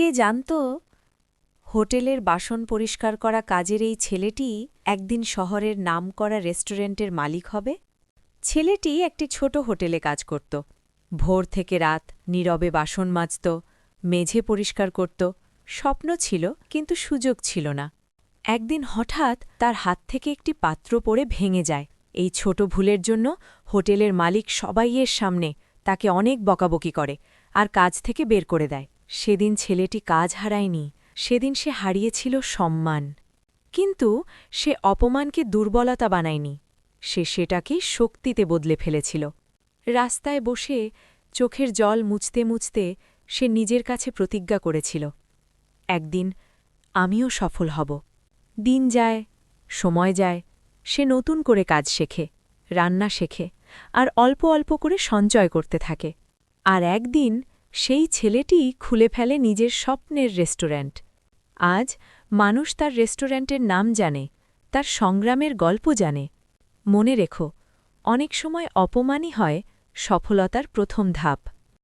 কে জানত হোটেলের বাসন পরিষ্কার করা কাজের এই ছেলেটি একদিন শহরের নামকরা রেস্টুরেন্টের মালিক হবে? ছেলেটি একটি ছোট হোটেলে কাজ করত। ভোর থেকে রাত নীরবে বাসন মাজত, মেঝে পরিষ্কার করত। স্বপ্ন ছিল, কিন্তু সুযোগ ছিল না। একদিন হঠাৎ তার হাত থেকে একটি পাত্র পড়ে ভেঙে যায়। এই ছোট ভুলের জন্য হোটেলের মালিক সবাইয়ের সামনে তাকে অনেক বকাবকি করে আর কাজ থেকে বের করে দেয়। সেদিন ছেলেটি কাজ হারায়নি, সেদিন সে হারিয়েছিল সম্মান। কিন্তু সে অপমানকে দুর্বলতা বানায়নি, সে সেটাকেই শক্তিতে বদলে ফেলেছিল। রাস্তায় বসে চোখের জল মুছতে মুছতে সে নিজের কাছে প্রতিজ্ঞা করেছিল, একদিন আমিও সফল হব। দিন যায়, সময় যায়, সে নতুন করে কাজ শেখে, রান্না শেখে, আর অল্প অল্প করে সঞ্চয় করতে থাকে। আর একদিন সেই ছেলেটি খুলে ফেলে নিজের স্বপ্নের রেস্টুরেন্ট। আজ মানুষ তার রেস্টুরেন্টের নাম জানে, তার সংগ্রামের গল্প জানে। মনে রেখো, অনেক সময় অপমানই হয় সফলতার প্রথম ধাপ।